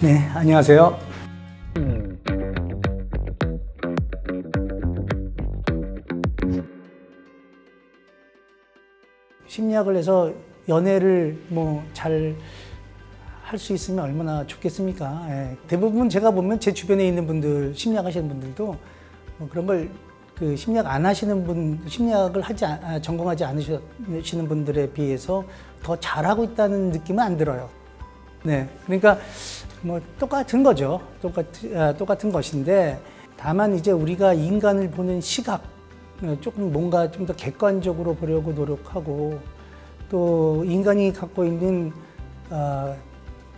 네, 안녕하세요. 심리학을 해서 연애를 잘 할 수 있으면 얼마나 좋겠습니까? 예. 대부분 제가 보면 제 주변에 있는 분들, 심리학 하시는 분들도 그런 걸 심리학 안 하시는 분, 심리학을 전공하지 않으시는 분들에 비해서 더 잘하고 있다는 느낌은 안 들어요. 네. 그러니까 똑같은 거죠. 똑같은 것인데, 다만 이제 우리가 인간을 보는 시각, 조금 뭔가 좀 더 객관적으로 보려고 노력하고, 또 인간이 갖고 있는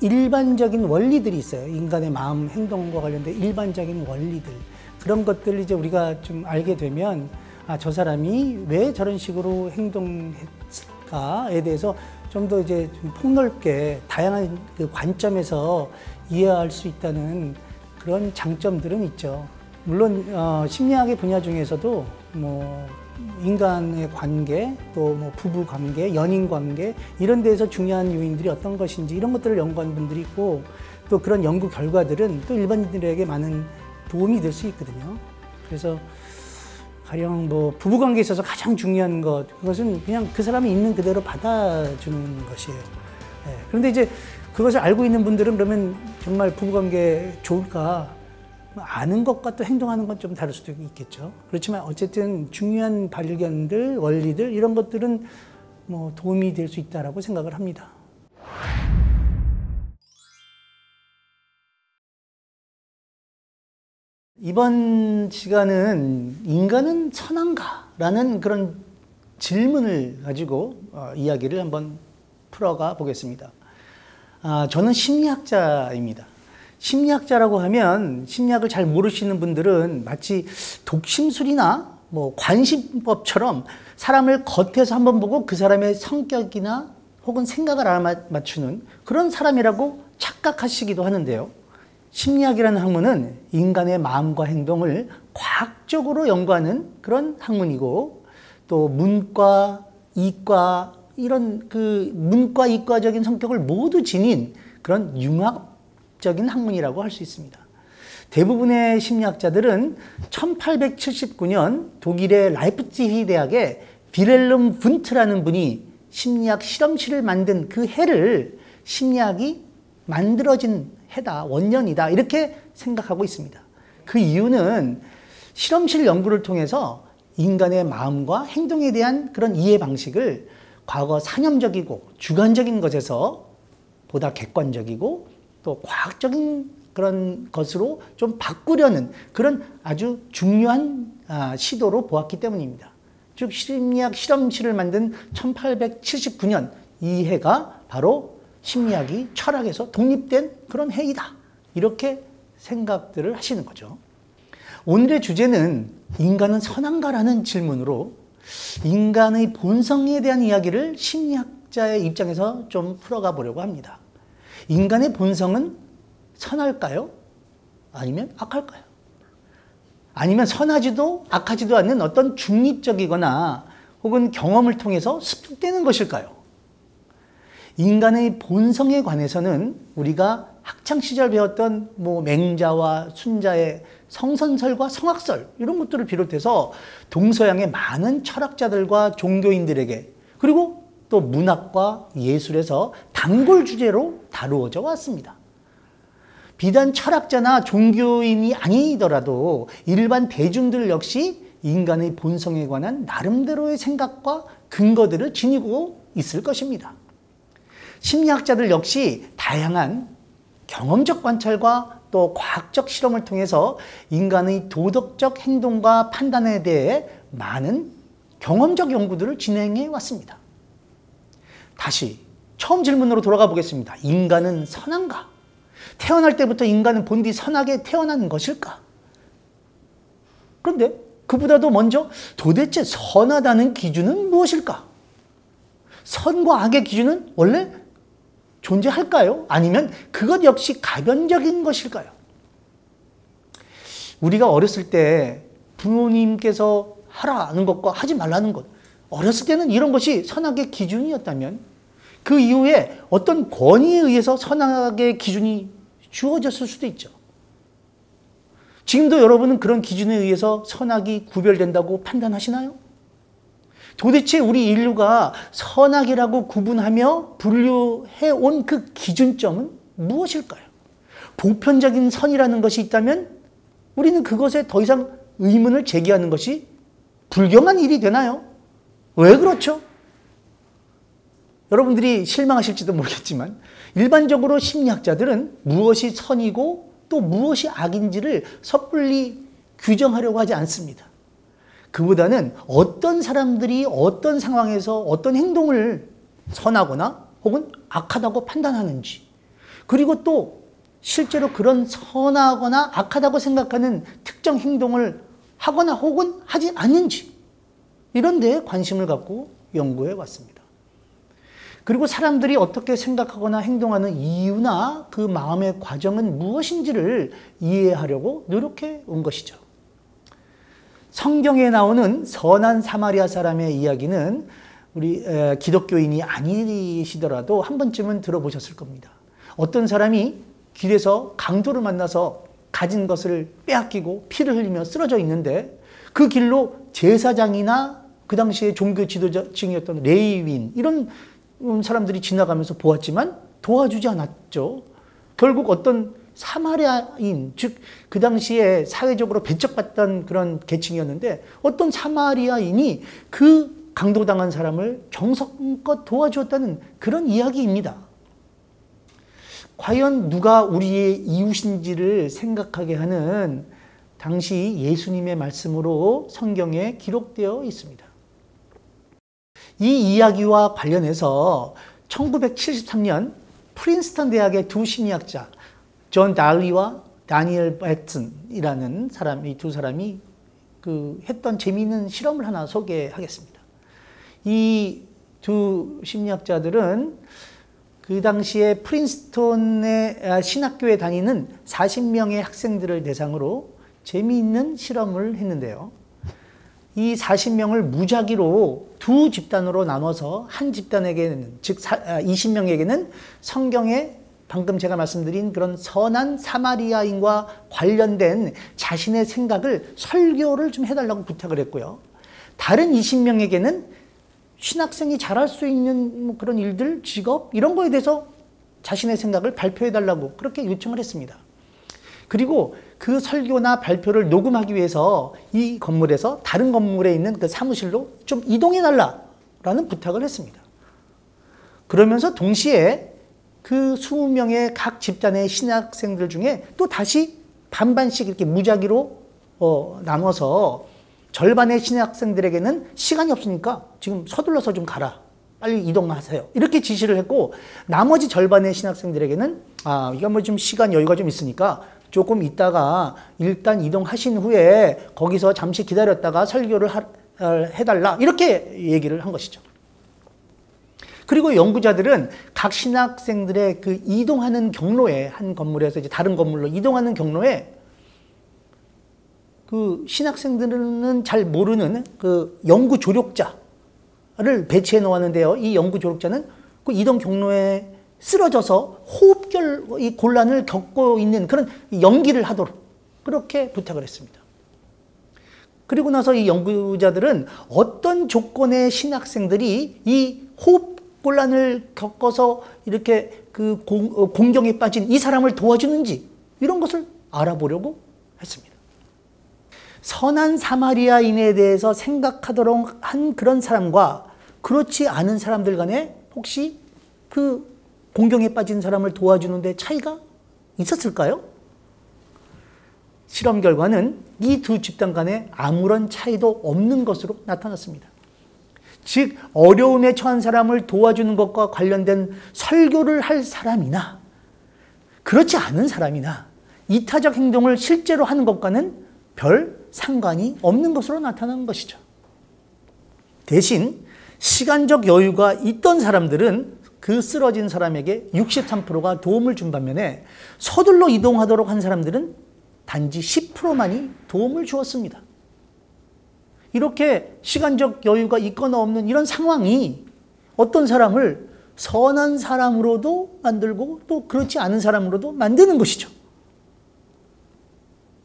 일반적인 원리들이 있어요. 인간의 마음, 행동과 관련된 일반적인 원리들. 그런 것들을 이제 우리가 좀 알게 되면, 저 사람이 왜 저런 식으로 행동했을까에 대해서 좀 더 이제 좀 폭넓게 다양한 관점에서 이해할 수 있다는 그런 장점들은 있죠. 물론 심리학의 분야 중에서도 인간의 관계, 또 부부 관계, 연인 관계 이런 데에서 중요한 요인들이 어떤 것인지 이런 것들을 연구한 분들이 있고, 또 그런 연구 결과들은 또 일반인들에게 많은 도움이 될 수 있거든요. 그래서 가령 부부 관계에 있어서 가장 중요한 그것은 그냥 그 사람이 있는 그대로 받아주는 것이에요. 네. 그런데 이제 그것을 알고 있는 분들은 그러면 정말 부부 관계 좋을까? 아는 것과 또 행동하는 건 좀 다를 수도 있겠죠. 그렇지만 어쨌든 중요한 발견들, 원리들 이런 것들은 도움이 될 수 있다라고 생각을 합니다. 이번 시간은 인간은 선한가라는 그런 질문을 가지고 이야기를 한번 풀어가 보겠습니다. 저는 심리학자입니다. 심리학자라고 하면 심리학을 잘 모르시는 분들은 마치 독심술이나 관심법처럼 사람을 겉에서 한번 보고 그 사람의 성격이나 혹은 생각을 알아맞추는 그런 사람이라고 착각하시기도 하는데요. 심리학이라는 학문은 인간의 마음과 행동을 과학적으로 연구하는 그런 학문이고, 또 문과, 이과 이런 문과, 이과적인 성격을 모두 지닌 그런 융합적인 학문이라고 할 수 있습니다. 대부분의 심리학자들은 1879년 독일의 라이프치히 대학의 빌헬름 분트라는 분이 심리학 실험실을 만든 그 해를 심리학이 만들어진 해다, 원년이다 이렇게 생각하고 있습니다. 그 이유는 실험실 연구를 통해서 인간의 마음과 행동에 대한 그런 이해 방식을 과거 사념적이고 주관적인 것에서 보다 객관적이고 또 과학적인 그런 것으로 좀 바꾸려는 그런 아주 중요한 시도로 보았기 때문입니다. 즉 심리학 실험실을 만든 1879년 이 해가 바로 심리학이 철학에서 독립된 그런 해이다. 이렇게 생각들을 하시는 거죠. 오늘의 주제는 인간은 선한가라는 질문으로 인간의 본성에 대한 이야기를 심리학자의 입장에서 좀 풀어가 보려고 합니다. 인간의 본성은 선할까요? 아니면 악할까요? 아니면 선하지도 악하지도 않는 어떤 중립적이거나 혹은 경험을 통해서 습득되는 것일까요? 인간의 본성에 관해서는 우리가 학창시절 배웠던 맹자와 순자의 성선설과 성악설 이런 것들을 비롯해서 동서양의 많은 철학자들과 종교인들에게, 그리고 또 문학과 예술에서 단골 주제로 다루어져 왔습니다. 비단 철학자나 종교인이 아니더라도 일반 대중들 역시 인간의 본성에 관한 나름대로의 생각과 근거들을 지니고 있을 것입니다. 심리학자들 역시 다양한 경험적 관찰과 또 과학적 실험을 통해서 인간의 도덕적 행동과 판단에 대해 많은 경험적 연구들을 진행해 왔습니다. 다시 처음 질문으로 돌아가 보겠습니다. 인간은 선한가? 태어날 때부터 인간은 본디 선하게 태어난 것일까? 그런데 그보다도 먼저 도대체 선하다는 기준은 무엇일까? 선과 악의 기준은 원래 존재할까요? 아니면 그것 역시 가변적인 것일까요? 우리가 어렸을 때 부모님께서 하라는 것과 하지 말라는 것, 어렸을 때는 이런 것이 선악의 기준이었다면 그 이후에 어떤 권위에 의해서 선악의 기준이 주어졌을 수도 있죠. 지금도 여러분은 그런 기준에 의해서 선악이 구별된다고 판단하시나요? 도대체 우리 인류가 선악이라고 구분하며 분류해온 그 기준점은 무엇일까요? 보편적인 선이라는 것이 있다면 우리는 그것에 더 이상 의문을 제기하는 것이 불경한 일이 되나요? 왜 그렇죠? 여러분들이 실망하실지도 모르겠지만 일반적으로 심리학자들은 무엇이 선이고 또 무엇이 악인지를 섣불리 규정하려고 하지 않습니다. 그보다는 어떤 사람들이 어떤 상황에서 어떤 행동을 선하거나 혹은 악하다고 판단하는지, 그리고 또 실제로 그런 선하거나 악하다고 생각하는 특정 행동을 하거나 혹은 하지 않는지, 이런 데에 관심을 갖고 연구해 왔습니다. 그리고 사람들이 어떻게 생각하거나 행동하는 이유나 그 마음의 과정은 무엇인지를 이해하려고 노력해 온 것이죠. 성경에 나오는 선한 사마리아 사람의 이야기는 우리 기독교인이 아니시더라도 한 번쯤은 들어보셨을 겁니다. 어떤 사람이 길에서 강도를 만나서 가진 것을 빼앗기고 피를 흘리며 쓰러져 있는데 그 길로 제사장이나 그 당시에 종교 지도자층이었던 레위인 이런 사람들이 지나가면서 보았지만 도와주지 않았죠. 결국 어떤 사마리아인, 즉 그 당시에 사회적으로 배척받던 그런 계층이었는데 어떤 사마리아인이 그 강도당한 사람을 정성껏 도와주었다는 그런 이야기입니다. 과연 누가 우리의 이웃인지를 생각하게 하는 당시 예수님의 말씀으로 성경에 기록되어 있습니다. 이 이야기와 관련해서 1973년 프린스턴 대학의 두 심리학자 존 달리와 다니엘 배튼이라는 이 두 사람이 했던 재미있는 실험을 하나 소개하겠습니다. 이 두 심리학자들은 그 당시에 프린스턴의 신학교에 다니는 40명의 학생들을 대상으로 재미있는 실험을 했는데요. 이 40명을 무작위로 두 집단으로 나눠서 한 집단에게는, 즉 20명에게는 성경에 방금 제가 말씀드린 그런 선한 사마리아인과 관련된 자신의 생각을 설교를 좀 해달라고 부탁을 했고요. 다른 20명에게는 신학생이 잘할 수 있는 그런 일들, 직업 이런 거에 대해서 자신의 생각을 발표해달라고 그렇게 요청을 했습니다. 그리고 그 설교나 발표를 녹음하기 위해서 이 건물에서 다른 건물에 있는 그 사무실로 좀 이동해달라라는 부탁을 했습니다. 그러면서 동시에 그 20명의 각 집단의 신학생들 중에 또 다시 반반씩 이렇게 무작위로 나눠서 절반의 신학생들에게는 시간이 없으니까 지금 서둘러서 좀 가라. 빨리 이동하세요. 이렇게 지시를 했고 나머지 절반의 신학생들에게는 이거 뭐 좀 시간 여유가 좀 있으니까 조금 있다가 일단 이동하신 후에 거기서 잠시 기다렸다가 설교를 해달라. 이렇게 얘기를 한 것이죠. 그리고 연구자들은 각 신학생들의 그 이동하는 경로에 한 건물에서 이제 다른 건물로 이동하는 경로에 그 신학생들은 잘 모르는 그 연구 조력자를 배치해 놓았는데요. 이 연구 조력자는 그 이동 경로에 쓰러져서 호흡결 이 곤란을 겪고 있는 그런 연기를 하도록 그렇게 부탁을 했습니다. 그리고 나서 이 연구자들은 어떤 조건의 신학생들이 이 호흡 곤란을 겪어서 이렇게 그 공경에 빠진 이 사람을 도와주는지 이런 것을 알아보려고 했습니다. 선한 사마리아인에 대해서 생각하도록 한 그런 사람과 그렇지 않은 사람들 간에 혹시 그 공경에 빠진 사람을 도와주는데 차이가 있었을까요? 실험 결과는 이 두 집단 간에 아무런 차이도 없는 것으로 나타났습니다. 즉 어려움에 처한 사람을 도와주는 것과 관련된 설교를 할 사람이나 그렇지 않은 사람이나 이타적 행동을 실제로 하는 것과는 별 상관이 없는 것으로 나타나는 것이죠. 대신 시간적 여유가 있던 사람들은 그 쓰러진 사람에게 63%가 도움을 준 반면에 서둘러 이동하도록 한 사람들은 단지 10%만이 도움을 주었습니다. 이렇게 시간적 여유가 있거나 없는 이런 상황이 어떤 사람을 선한 사람으로도 만들고 또 그렇지 않은 사람으로도 만드는 것이죠.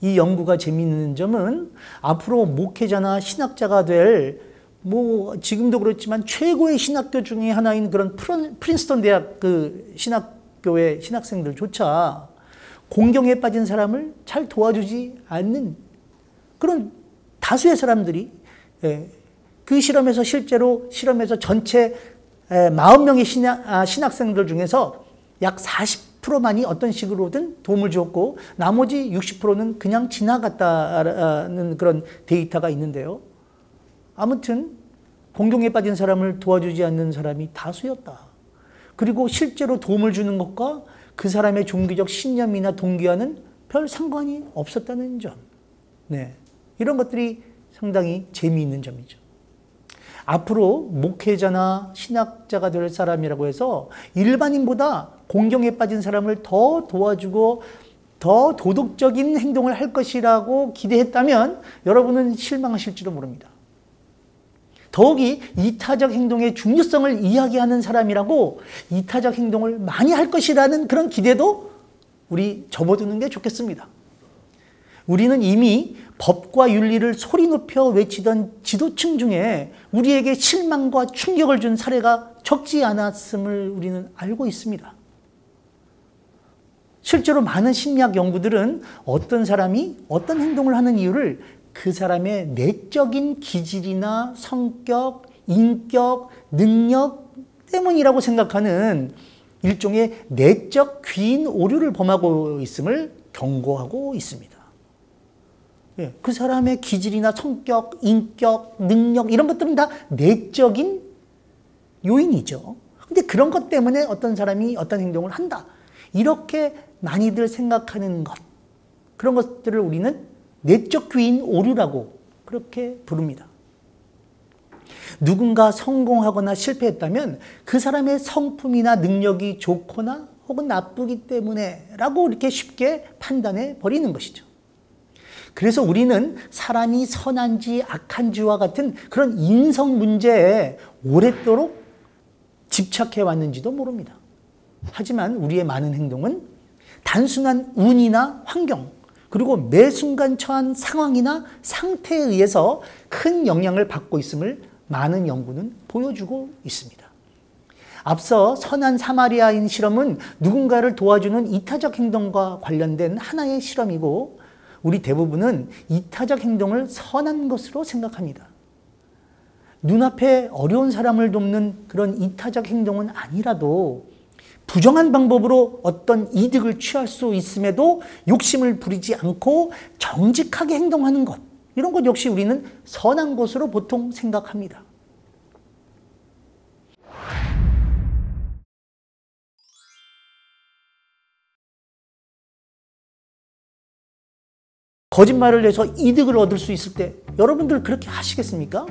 이 연구가 재미있는 점은 앞으로 목회자나 신학자가 될 지금도 그렇지만 최고의 신학교 중에 하나인 그런 프린스턴 대학 그 신학교의 신학생들조차 공경에 빠진 사람을 잘 도와주지 않는 그런 다수의 사람들이 그 실제로 실험에서 전체 40명의 신학생들 중에서 약 40%만이 어떤 식으로든 도움을 주었고 나머지 60%는 그냥 지나갔다는 그런 데이터가 있는데요. 아무튼 공경에 빠진 사람을 도와주지 않는 사람이 다수였다. 그리고 실제로 도움을 주는 것과 그 사람의 종교적 신념이나 동기와는 별 상관이 없었다는 점. 네, 이런 것들이 상당히 재미있는 점이죠. 앞으로 목회자나 신학자가 될 사람이라고 해서 일반인보다 공경에 빠진 사람을 더 도와주고 더 도덕적인 행동을 할 것이라고 기대했다면 여러분은 실망하실지도 모릅니다. 더욱이 이타적 행동의 중요성을 이야기하는 사람이라고 이타적 행동을 많이 할 것이라는 그런 기대도 우리 접어두는 게 좋겠습니다. 우리는 이미 법과 윤리를 소리 높여 외치던 지도층 중에 우리에게 실망과 충격을 준 사례가 적지 않았음을 우리는 알고 있습니다. 실제로 많은 심리학 연구들은 어떤 사람이 어떤 행동을 하는 이유를 그 사람의 내적인 기질이나 성격, 인격, 능력 때문이라고 생각하는 일종의 내적 귀인 오류를 범하고 있음을 경고하고 있습니다. 그 사람의 기질이나 성격, 인격, 능력 이런 것들은 다 내적인 요인이죠. 근데 그런 것 때문에 어떤 사람이 어떤 행동을 한다. 이렇게 많이들 생각하는 것. 그런 것들을 우리는 내적 귀인 오류라고 그렇게 부릅니다. 누군가 성공하거나 실패했다면 그 사람의 성품이나 능력이 좋거나 혹은 나쁘기 때문에 라고 이렇게 쉽게 판단해 버리는 것이죠. 그래서 우리는 사람이 선한지 악한지와 같은 그런 인성 문제에 오랫도록 집착해 왔는지도 모릅니다. 하지만 우리의 많은 행동은 단순한 운이나 환경, 그리고 매 순간 처한 상황이나 상태에 의해서 큰 영향을 받고 있음을 많은 연구는 보여주고 있습니다. 앞서 선한 사마리아인 실험은 누군가를 도와주는 이타적 행동과 관련된 하나의 실험이고 우리 대부분은 이타적 행동을 선한 것으로 생각합니다. 눈앞에 어려운 사람을 돕는 그런 이타적 행동은 아니라도 부정한 방법으로 어떤 이득을 취할 수 있음에도 욕심을 부리지 않고 정직하게 행동하는 것, 이런 것 역시 우리는 선한 것으로 보통 생각합니다. 거짓말을 해서 이득을 얻을 수 있을 때 여러분들 그렇게 하시겠습니까?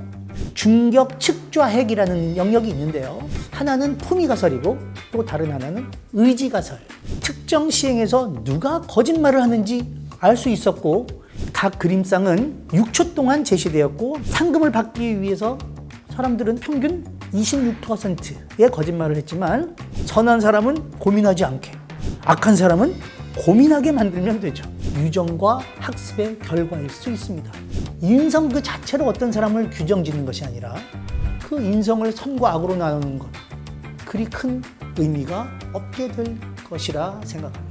중격 측좌핵이라는 영역이 있는데요. 하나는 품위가설이고 또 다른 하나는 의지가설. 특정 시행에서 누가 거짓말을 하는지 알 수 있었고 각 그림상은 6초 동안 제시되었고 상금을 받기 위해서 사람들은 평균 26%의 거짓말을 했지만 선한 사람은 고민하지 않게, 악한 사람은 고민하게 만들면 되죠. 유전과 학습의 결과일 수 있습니다. 인성 그 자체로 어떤 사람을 규정짓는 것이 아니라 그 인성을 선과 악으로 나누는 것, 그리 큰 의미가 없게 될 것이라 생각합니다.